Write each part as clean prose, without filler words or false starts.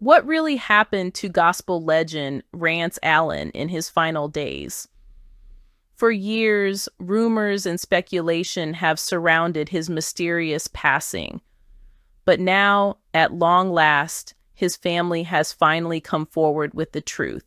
What really happened to gospel legend Rance Allen in his final days? For years, rumors and speculation have surrounded his mysterious passing. But now, at long last, his family has finally come forward with the truth.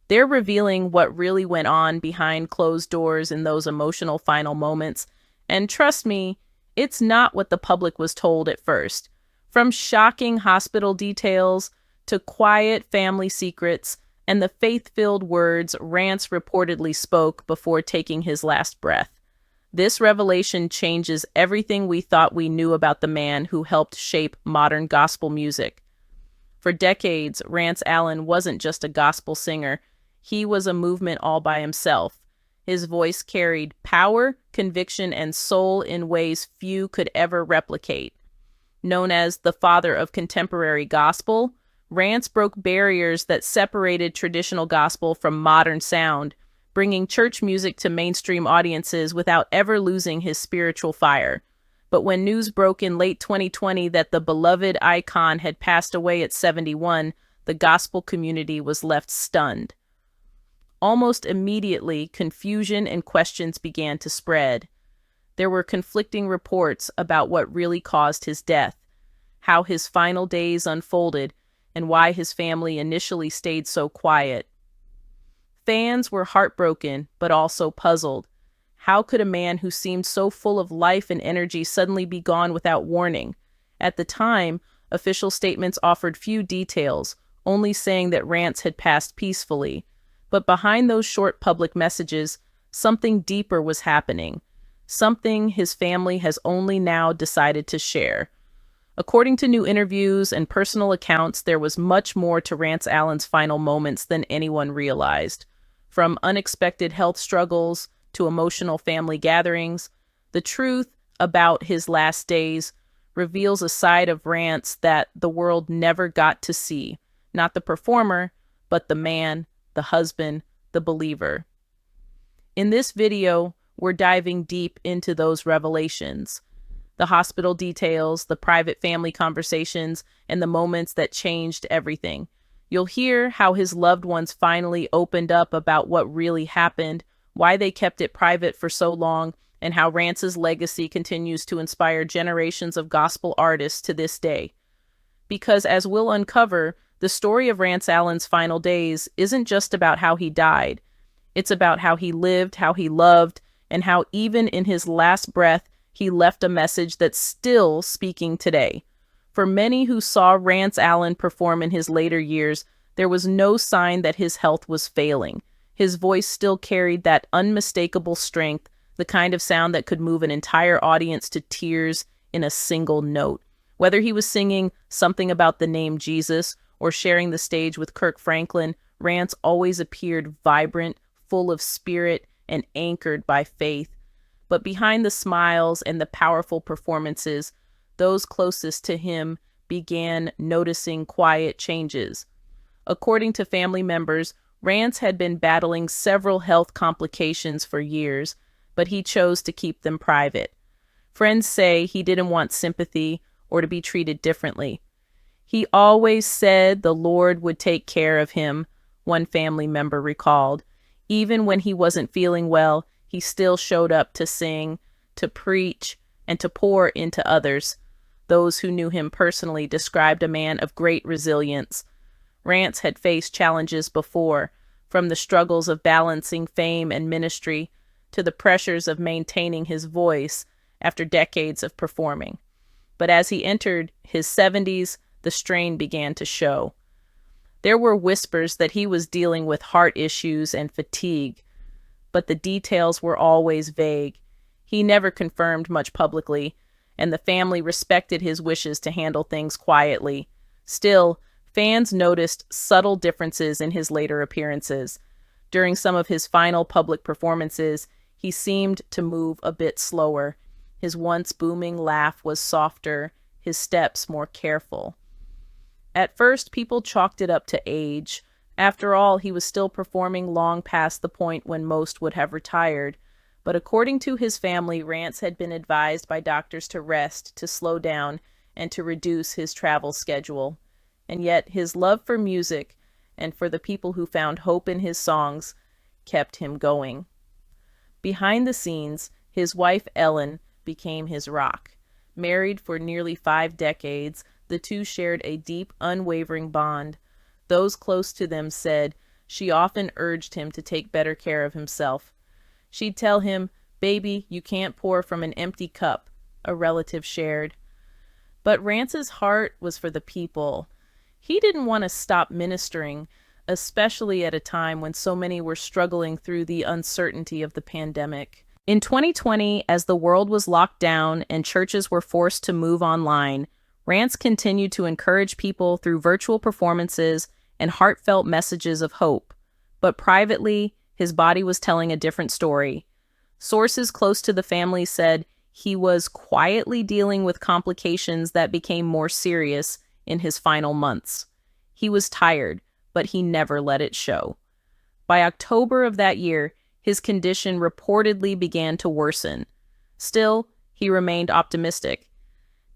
They're revealing what really went on behind closed doors in those emotional final moments. And trust me, it's not what the public was told at first. From shocking hospital details to quiet family secrets and the faith-filled words Rance reportedly spoke before taking his last breath. This revelation changes everything we thought we knew about the man who helped shape modern gospel music. For decades, Rance Allen wasn't just a gospel singer. He was a movement all by himself. His voice carried power, conviction, and soul in ways few could ever replicate. Known as the father of contemporary gospel, Rance broke barriers that separated traditional gospel from modern sound, bringing church music to mainstream audiences without ever losing his spiritual fire. But when news broke in late 2020 that the beloved icon had passed away at 71, the gospel community was left stunned. Almost immediately, confusion and questions began to spread. There were conflicting reports about what really caused his death, how his final days unfolded, and why his family initially stayed so quiet. Fans were heartbroken, but also puzzled. How could a man who seemed so full of life and energy suddenly be gone without warning? At the time, official statements offered few details, only saying that Rance had passed peacefully. But behind those short public messages, something deeper was happening, something his family has only now decided to share. According to new interviews and personal accounts, there was much more to Rance Allen's final moments than anyone realized. From unexpected health struggles to emotional family gatherings, the truth about his last days reveals a side of Rance that the world never got to see. Not the performer, but the man, the husband, the believer. In this video, we're diving deep into those revelations. The hospital details, the private family conversations, and the moments that changed everything. You'll hear how his loved ones finally opened up about what really happened, why they kept it private for so long, and how Rance's legacy continues to inspire generations of gospel artists to this day. Because as we'll uncover, the story of Rance Allen's final days isn't just about how he died. It's about how he lived, how he loved, and how even in his last breath, he left a message that's still speaking today. For many who saw Rance Allen perform in his later years, there was no sign that his health was failing. His voice still carried that unmistakable strength, the kind of sound that could move an entire audience to tears in a single note. Whether he was singing something about the name Jesus or sharing the stage with Kirk Franklin, Rance always appeared vibrant, full of spirit, and anchored by faith. But behind the smiles and the powerful performances, those closest to him began noticing quiet changes. According to family members, Rance had been battling several health complications for years, but he chose to keep them private. Friends say he didn't want sympathy or to be treated differently. He always said the Lord would take care of him, one family member recalled. Even when he wasn't feeling well, he still showed up to sing, to preach, and to pour into others. Those who knew him personally described a man of great resilience. Rance had faced challenges before, from the struggles of balancing fame and ministry to the pressures of maintaining his voice after decades of performing. But as he entered his 70s, the strain began to show. There were whispers that he was dealing with heart issues and fatigue, but the details were always vague. He never confirmed much publicly, and the family respected his wishes to handle things quietly. Still, fans noticed subtle differences in his later appearances. During some of his final public performances, he seemed to move a bit slower. His once booming laugh was softer, his steps more careful. At first, people chalked it up to age. After all, he was still performing long past the point when most would have retired. But according to his family, Rance had been advised by doctors to rest, to slow down, and to reduce his travel schedule. and yet his love for music and for the people who found hope in his songs kept him going. Behind the scenes, his wife Ellen became his rock. Married for nearly 5 decades, the two shared a deep, unwavering bond. Those close to them said she often urged him to take better care of himself. She'd tell him, "Baby, you can't pour from an empty cup," a relative shared. But Rance's heart was for the people. He didn't want to stop ministering, especially at a time when so many were struggling through the uncertainty of the pandemic. In 2020, as the world was locked down and churches were forced to move online, Rance continued to encourage people through virtual performances and heartfelt messages of hope. But privately, his body was telling a different story. Sources close to the family said he was quietly dealing with complications that became more serious in his final months. He was tired, but he never let it show. By October of that year, his condition reportedly began to worsen. Still, he remained optimistic,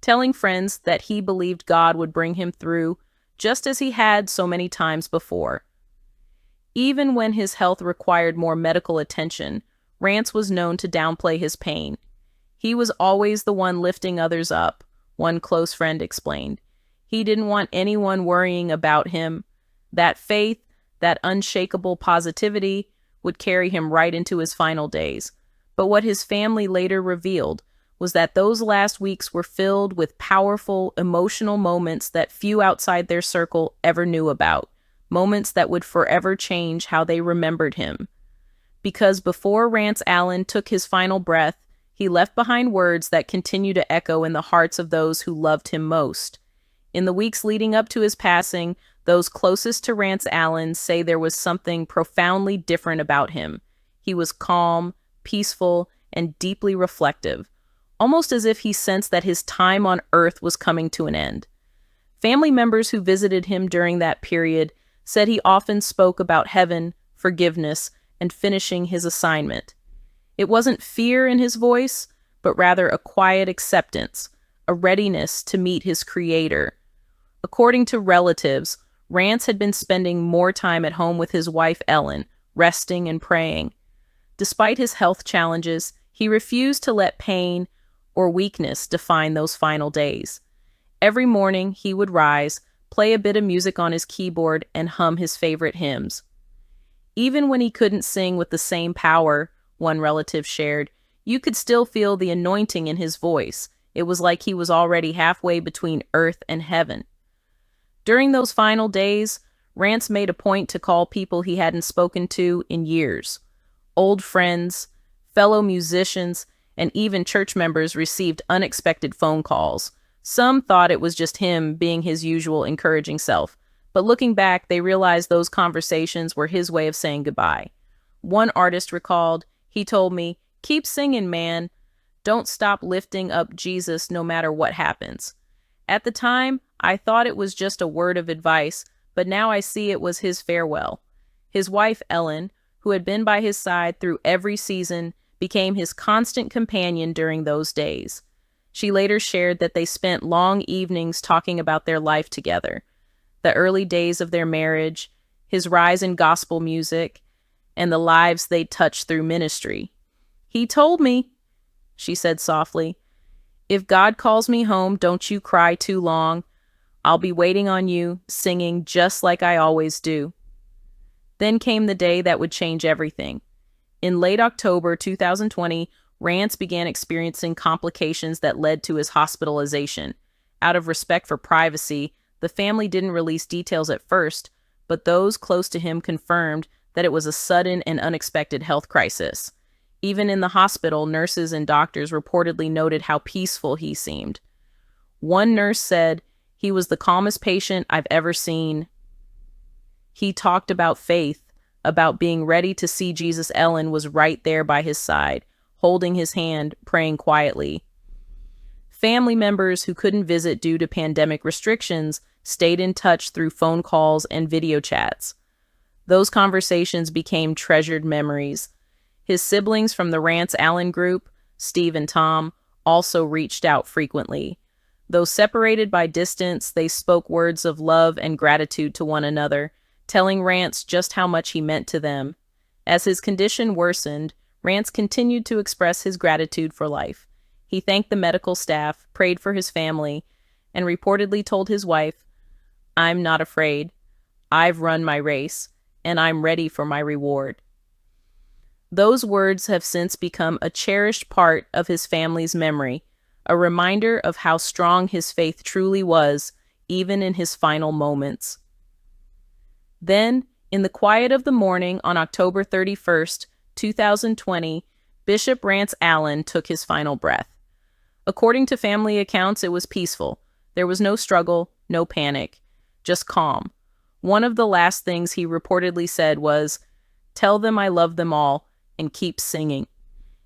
telling friends that he believed God would bring him through, just as he had so many times before. Even when his health required more medical attention, Rance was known to downplay his pain. He was always the one lifting others up, one close friend explained. He didn't want anyone worrying about him. That faith, that unshakable positivity, would carry him right into his final days. But what his family later revealed was that those last weeks were filled with powerful, emotional moments that few outside their circle ever knew about, moments that would forever change how they remembered him. Because before Rance Allen took his final breath, he left behind words that continue to echo in the hearts of those who loved him most. In the weeks leading up to his passing, those closest to Rance Allen say there was something profoundly different about him. He was calm, peaceful, and deeply reflective, almost as if he sensed that his time on earth was coming to an end. Family members who visited him during that period said he often spoke about heaven, forgiveness, and finishing his assignment. It wasn't fear in his voice, but rather a quiet acceptance, a readiness to meet his creator. According to relatives, Rance had been spending more time at home with his wife Ellen, resting and praying. Despite his health challenges, he refused to let pain or weakness define those final days. Every morning, he would rise, play a bit of music on his keyboard, and hum his favorite hymns. Even when he couldn't sing with the same power, one relative shared, you could still feel the anointing in his voice. It was like he was already halfway between earth and heaven. During those final days, Rance made a point to call people he hadn't spoken to in years. Old friends, fellow musicians, and even church members received unexpected phone calls. Some thought it was just him being his usual encouraging self, but looking back, they realized those conversations were his way of saying goodbye. One artist recalled, he told me, "Keep singing, man. Don't stop lifting up Jesus no matter what happens." At the time, I thought it was just a word of advice, but now I see it was his farewell. His wife, Ellen, who had been by his side through every season, became his constant companion during those days. She later shared that they spent long evenings talking about their life together, the early days of their marriage, his rise in gospel music, and the lives they touched through ministry. "He told me," she said softly, "if God calls me home, don't you cry too long. I'll be waiting on you, singing just like I always do." Then came the day that would change everything. In late October 2020, Rance began experiencing complications that led to his hospitalization. Out of respect for privacy, the family didn't release details at first, but those close to him confirmed that it was a sudden and unexpected health crisis. Even in the hospital, nurses and doctors reportedly noted how peaceful he seemed. One nurse said, "He was the calmest patient I've ever seen. He talked about faith, about being ready to see Jesus." Ellen was right there by his side, holding his hand, praying quietly. Family members who couldn't visit due to pandemic restrictions stayed in touch through phone calls and video chats. Those conversations became treasured memories. His siblings from the Rance Allen group, Steve and Tom, also reached out frequently. Though separated by distance, they spoke words of love and gratitude to one another, telling Rance just how much he meant to them. As his condition worsened, Rance continued to express his gratitude for life. He thanked the medical staff, prayed for his family, and reportedly told his wife, "I'm not afraid. I've run my race, and I'm ready for my reward." Those words have since become a cherished part of his family's memory, a reminder of how strong his faith truly was, even in his final moments. Then, in the quiet of the morning on October 31st, 2020, Bishop Rance Allen took his final breath. According to family accounts, it was peaceful. There was no struggle, no panic, just calm. One of the last things he reportedly said was, "Tell them I love them all and keep singing."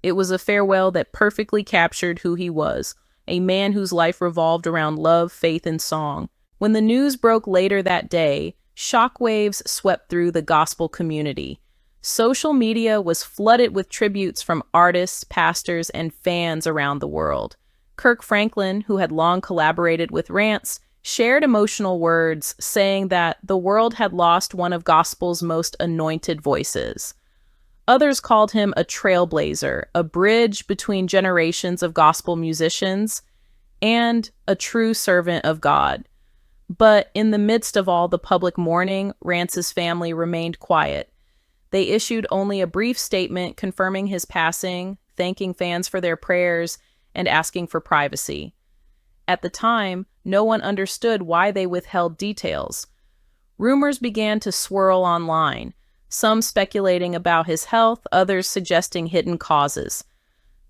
It was a farewell that perfectly captured who he was, a man whose life revolved around love, faith, and song. When the news broke later that day, shockwaves swept through the gospel community. Social media was flooded with tributes from artists, pastors, and fans around the world. Kirk Franklin, who had long collaborated with Rance, shared emotional words saying that the world had lost one of gospel's most anointed voices. Others called him a trailblazer, a bridge between generations of gospel musicians, and a true servant of God. But in the midst of all the public mourning, Rance's family remained quiet. They issued only a brief statement confirming his passing, thanking fans for their prayers, and asking for privacy. At the time, no one understood why they withheld details. Rumors began to swirl online, some speculating about his health, others suggesting hidden causes.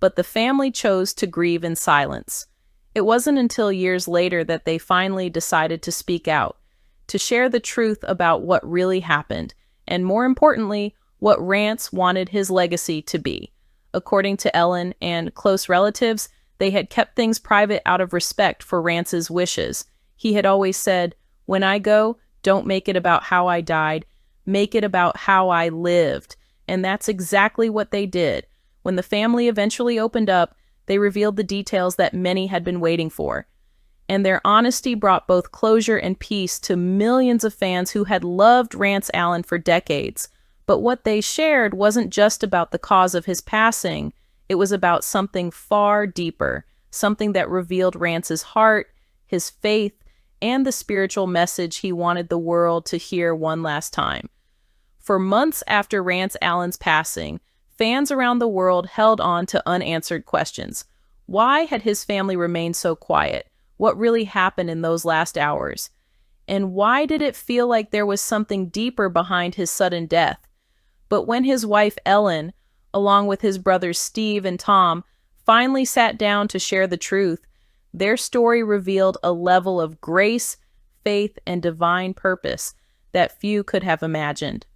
But the family chose to grieve in silence. It wasn't until years later that they finally decided to speak out, to share the truth about what really happened, and more importantly, what Rance wanted his legacy to be. According to Ellen and close relatives, they had kept things private out of respect for Rance's wishes. He had always said, "When I go, don't make it about how I died, make it about how I lived." And that's exactly what they did. When the family eventually opened up, they revealed the details that many had been waiting for. And their honesty brought both closure and peace to millions of fans who had loved Rance Allen for decades. But what they shared wasn't just about the cause of his passing. It was about something far deeper, something that revealed Rance's heart, his faith, and the spiritual message he wanted the world to hear one last time. For months after Rance Allen's passing, fans around the world held on to unanswered questions. Why had his family remained so quiet? What really happened in those last hours? And why did it feel like there was something deeper behind his sudden death? But when his wife Ellen, along with his brothers Steve and Tom, finally sat down to share the truth, their story revealed a level of grace, faith, and divine purpose that few could have imagined.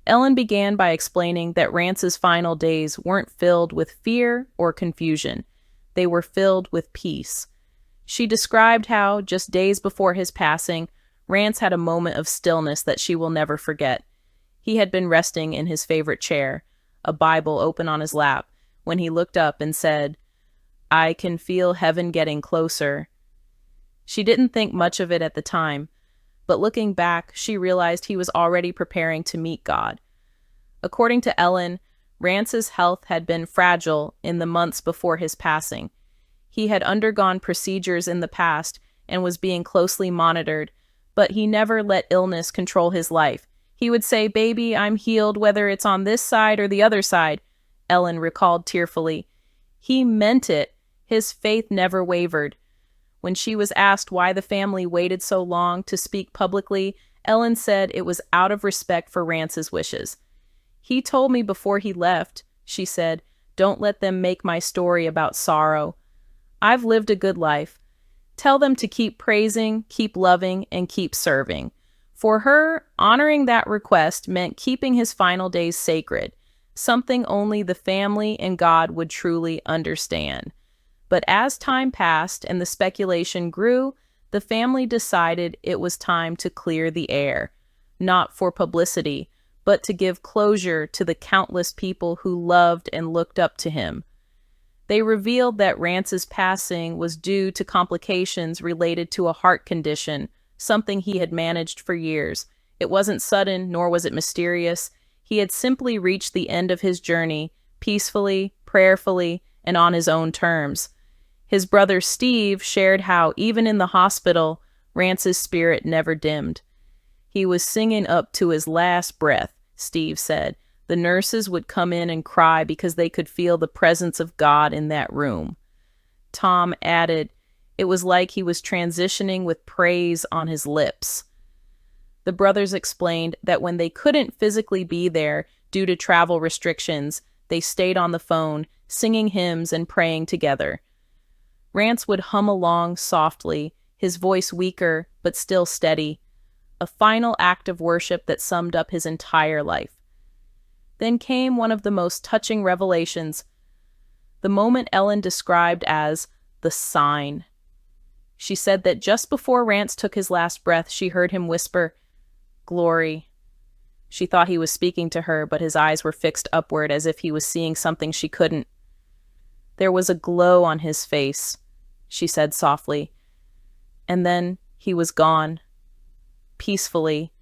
Ellen began by explaining that Rance's final days weren't filled with fear or confusion. They were filled with peace. She described how, just days before his passing, Rance had a moment of stillness that she will never forget. He had been resting in his favorite chair, a Bible open on his lap, when he looked up and said, "I can feel heaven getting closer." She didn't think much of it at the time, but looking back, she realized he was already preparing to meet God. According to Ellen, Rance's health had been fragile in the months before his passing. He had undergone procedures in the past and was being closely monitored, but he never let illness control his life. He would say, "Baby, I'm healed whether it's on this side or the other side," Ellen recalled tearfully. He meant it. His faith never wavered. When she was asked why the family waited so long to speak publicly, Ellen said it was out of respect for Rance's wishes. "He told me before he left," she said, "don't let them make my story about sorrow. I've lived a good life. Tell them to keep praising, keep loving, and keep serving." For her, honoring that request meant keeping his final days sacred, something only the family and God would truly understand. But as time passed and the speculation grew, the family decided it was time to clear the air, not for publicity, but to give closure to the countless people who loved and looked up to him. They revealed that Rance's passing was due to complications related to a heart condition, something he had managed for years. It wasn't sudden, nor was it mysterious. He had simply reached the end of his journey, peacefully, prayerfully, and on his own terms. His brother Steve shared how, even in the hospital, Rance's spirit never dimmed. He was singing up to his last breath, Steve said. The nurses would come in and cry because they could feel the presence of God in that room. Tom added, it was like he was transitioning with praise on his lips. The brothers explained that when they couldn't physically be there due to travel restrictions, they stayed on the phone, singing hymns and praying together. Rance would hum along softly, his voice weaker but still steady, a final act of worship that summed up his entire life. Then came one of the most touching revelations, the moment Ellen described as the sign. She said that just before Rance took his last breath, she heard him whisper, "Glory." She thought he was speaking to her, but his eyes were fixed upward as if he was seeing something she couldn't. There was a glow on his face, she said softly. And then he was gone. Peacefully,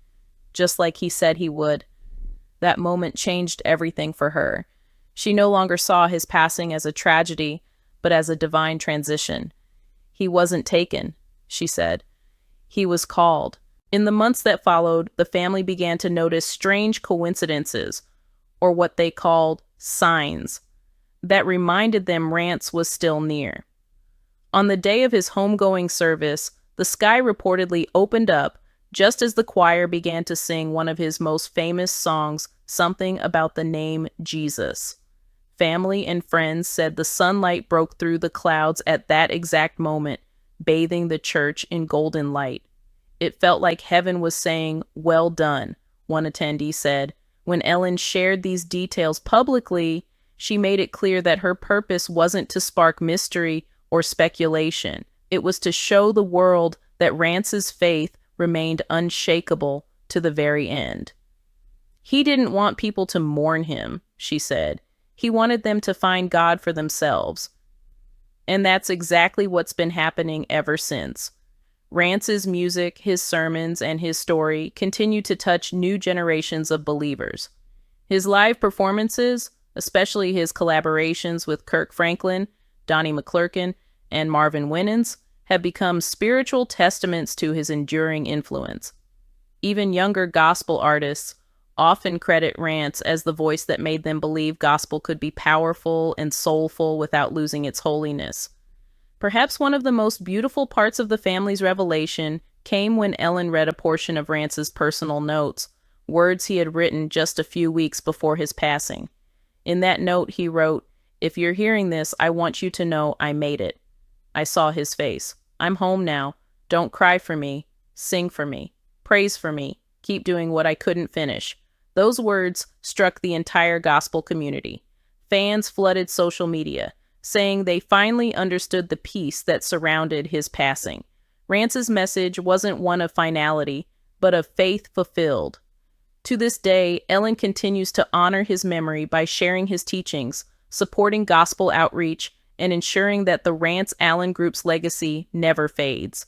just like he said he would. That moment changed everything for her. She no longer saw his passing as a tragedy, but as a divine transition. He wasn't taken, she said. He was called. In the months that followed, the family began to notice strange coincidences, or what they called signs, that reminded them Rance was still near. On the day of his homegoing service, the sky reportedly opened up just as the choir began to sing one of his most famous songs, something about the name Jesus. Family and friends said the sunlight broke through the clouds at that exact moment, bathing the church in golden light. It felt like heaven was saying, "Well done," one attendee said. When Ellen shared these details publicly, she made it clear that her purpose wasn't to spark mystery or speculation. It was to show the world that Rance's faith remained unshakable to the very end. He didn't want people to mourn him, she said. He wanted them to find God for themselves. And that's exactly what's been happening ever since. Rance's music, his sermons, and his story continue to touch new generations of believers. His live performances, especially his collaborations with Kirk Franklin, Donnie McClurkin, and Marvin Winans, have become spiritual testaments to his enduring influence. Even younger gospel artists often credit Rance as the voice that made them believe gospel could be powerful and soulful without losing its holiness. Perhaps one of the most beautiful parts of the family's revelation came when Ellen read a portion of Rance's personal notes, words he had written just a few weeks before his passing. In that note, he wrote, "If you're hearing this, I want you to know I made it. I saw his face. I'm home now. Don't cry for me. Sing for me. Praise for me. Keep doing what I couldn't finish." Those words struck the entire gospel community. Fans flooded social media, saying they finally understood the peace that surrounded his passing. Rance's message wasn't one of finality, but of faith fulfilled. To this day, Ellen continues to honor his memory by sharing his teachings, supporting gospel outreach, and ensuring that the Rance Allen Group's legacy never fades.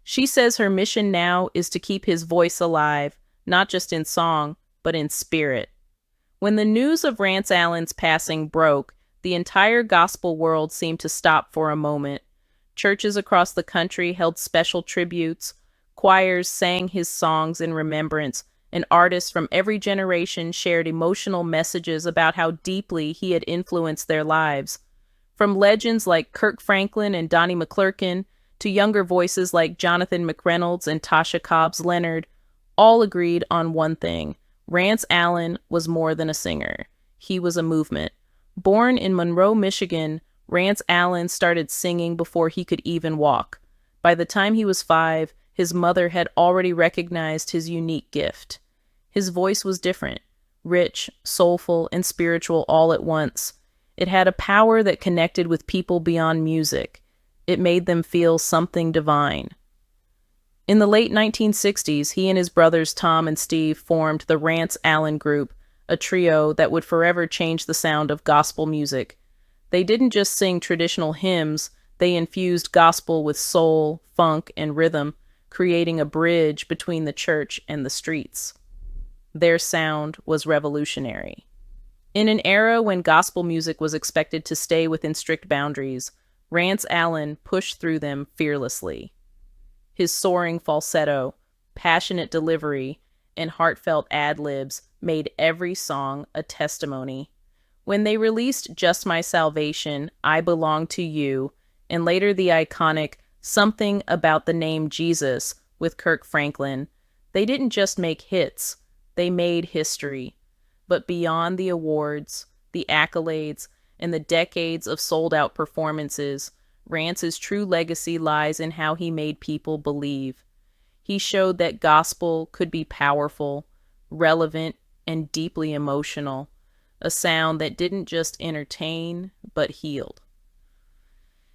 She says her mission now is to keep his voice alive, not just in song, but in spirit. When the news of Rance Allen's passing broke, the entire gospel world seemed to stop for a moment. Churches across the country held special tributes, choirs sang his songs in remembrance, and artists from every generation shared emotional messages about how deeply he had influenced their lives. From legends like Kirk Franklin and Donnie McClurkin to younger voices like Jonathan McReynolds and Tasha Cobbs Leonard, all agreed on one thing: Rance Allen was more than a singer. He was a movement. Born in Monroe, Michigan, Rance Allen started singing before he could even walk. By the time he was 5, his mother had already recognized his unique gift. His voice was different, rich, soulful, and spiritual all at once. It had a power that connected with people beyond music. It made them feel something divine. In the late 1960s, he and his brothers Tom and Steve formed the Rance Allen Group, a trio that would forever change the sound of gospel music. They didn't just sing traditional hymns, they infused gospel with soul, funk, and rhythm, creating a bridge between the church and the streets. Their sound was revolutionary. In an era when gospel music was expected to stay within strict boundaries, Rance Allen pushed through them fearlessly. His soaring falsetto, passionate delivery, and heartfelt ad-libs made every song a testimony. When they released Just My Salvation, I Belong to You, and later the iconic Something About the Name Jesus with Kirk Franklin, they didn't just make hits, they made history. But beyond the awards, the accolades, and the decades of sold-out performances, Rance's true legacy lies in how he made people believe. He showed that gospel could be powerful, relevant, and deeply emotional, a sound that didn't just entertain, but healed.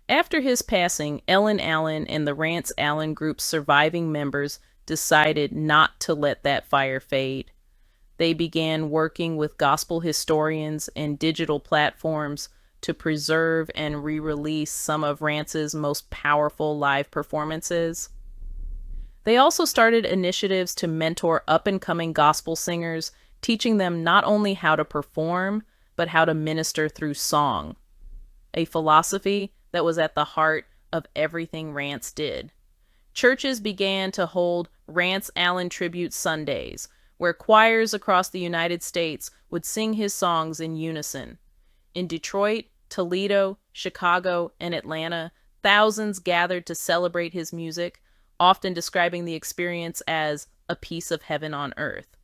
After his passing, Ellen Allen and the Rance Allen Group's surviving members decided not to let that fire fade. They began working with gospel historians and digital platforms to preserve and re-release some of Rance's most powerful live performances. They also started initiatives to mentor up-and-coming gospel singers, teaching them not only how to perform, but how to minister through song, a philosophy that was at the heart of everything Rance did. Churches began to hold Rance Allen Tribute Sundays, where choirs across the United States would sing his songs in unison. In Detroit, Toledo, Chicago, and Atlanta, thousands gathered to celebrate his music, often describing the experience as a piece of heaven on earth.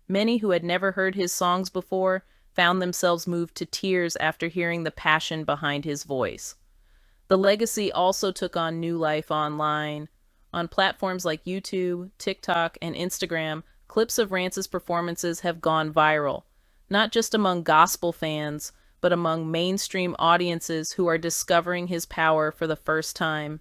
Many who had never heard his songs before found themselves moved to tears after hearing the passion behind his voice. The legacy also took on new life online. On platforms like YouTube, TikTok, and Instagram, clips of Rance's performances have gone viral, not just among gospel fans, but among mainstream audiences who are discovering his power for the first time.